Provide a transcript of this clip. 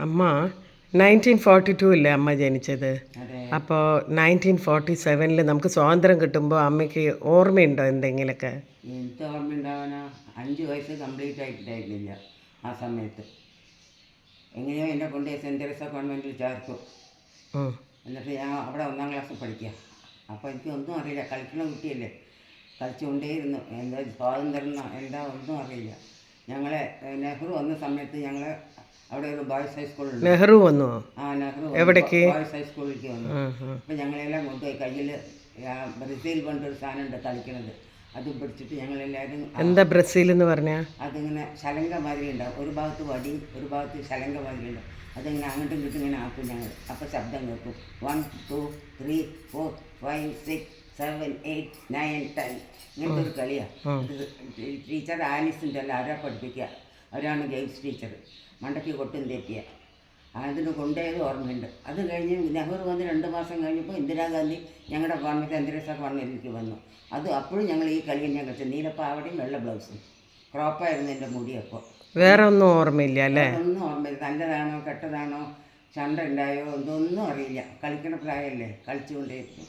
അമ്മ 1942 അമ്മ ജനിച്ചത്. അതെ. അപ്പോൾ 1947 നമുക്ക് സ്വാതന്ത്ര്യം കിട്ടുമ്പോൾ അമ്മയ്ക്ക് ഓർമ്മയുണ്ടോ എന്തെങ്കിലുമൊക്കെ? എനിക്ക് ഓർമ്മ ഉണ്ടാവാനാ 5 വയസ്സ് കംപ്ലീറ്റ് ആയിട്ടുണ്ടായിരുന്നില്ല ആ സമയത്ത്. എങ്ങനെയോ എന്നെ കൊണ്ട് സെൻറ്റ് തെരേസ കോൺവെൻറ്റിൽ ചേർത്തു. ഉം. എന്നിട്ട് ഞാൻ അവിടെ 1-ാം ക്ലാസ്സിൽ പഠിക്കുക. അപ്പോൾ എനിക്കൊന്നും അറിയില്ല, കളിക്കുന്ന കുട്ടിയല്ലേ, കളിച്ചുകൊണ്ടേയിരുന്നു. എന്താ സ്വാതന്ത്ര്യം എന്താ ഒന്നും അറിയില്ല. ഞങ്ങളെ നെഹ്റു വന്ന സമയത്ത് ഞങ്ങൾ അവിടെ ഒരു ബോയ്സ് ഹൈസ്കൂളുണ്ട്. നെഹ്റു വന്നോ? ആ നെഹ്റു എവിടേക്ക്? ബോയ്സ് ഹൈസ്കൂളിലേക്ക് വന്നു. അപ്പോൾ ഞങ്ങളെല്ലാം കൊണ്ടുപോയി കയ്യിൽ ബ്രസീൽ കൊണ്ടൊരു സാധനമുണ്ട് കളിക്കണത്, അത് പിടിച്ചിട്ട് ഞങ്ങളെല്ലാവരും. എന്താ ബ്രസീൽ എന്ന് പറഞ്ഞാൽ? അതിങ്ങനെ ശലങ്ക മാതിരി ഉണ്ടാവും, ഒരു ഭാഗത്ത് വടി ഒരു ഭാഗത്ത് ശലങ്ക മാതിരി ഉണ്ടാവും. അതിങ്ങനെ അങ്ങോട്ടും ഇങ്ങോട്ടും ഇങ്ങനെ ആക്കും ഞങ്ങൾ. അപ്പോൾ ശബ്ദം കേൾക്കും 1 2 3 4 5 6 7 8 9 10 ഇങ്ങനത്തെ ഒരു കളിയാണ്. ടീച്ചർ ആലിസ് ഉണ്ടല്ലോ, ആരാ പഠിപ്പിക്കുക, അവരാണ് ഗെയിംസ് ടീച്ചർ. മണ്ടയ്ക്ക് കൊട്ടും തെറ്റിയ അതിന് കൊണ്ടുപോയത് ഓർമ്മയുണ്ട്. അത് കഴിഞ്ഞ് നെഹ്റു വന്ന് 2 മാസം കഴിഞ്ഞപ്പോൾ ഇന്ദിരാഗാന്ധി ഞങ്ങളുടെ ഗവൺമെൻറ് സെൻറ്റ് തെരേസ കോൺവെൻറ്റിലേക്ക് വന്നു. അപ്പോഴും ഞങ്ങൾ ഈ കളിയും ഞാൻ കളിച്ചു. നീലപ്പാവടയും വെള്ള ബ്ലൗസും, ക്രോപ്പായിരുന്നു എൻ്റെ മുടിയപ്പോൾ. വേറെ ഒന്നും ഓർമ്മയില്ല അല്ലേ? ഒന്നും ഓർമ്മയില്ല. നല്ലതാണോ കെട്ടതാണോ ചണ്ട ഉണ്ടായോ ഇതൊന്നും അറിയില്ല. കളിക്കണ പ്രായമല്ലേ, കളിച്ചുകൊണ്ടേയിരിക്കും.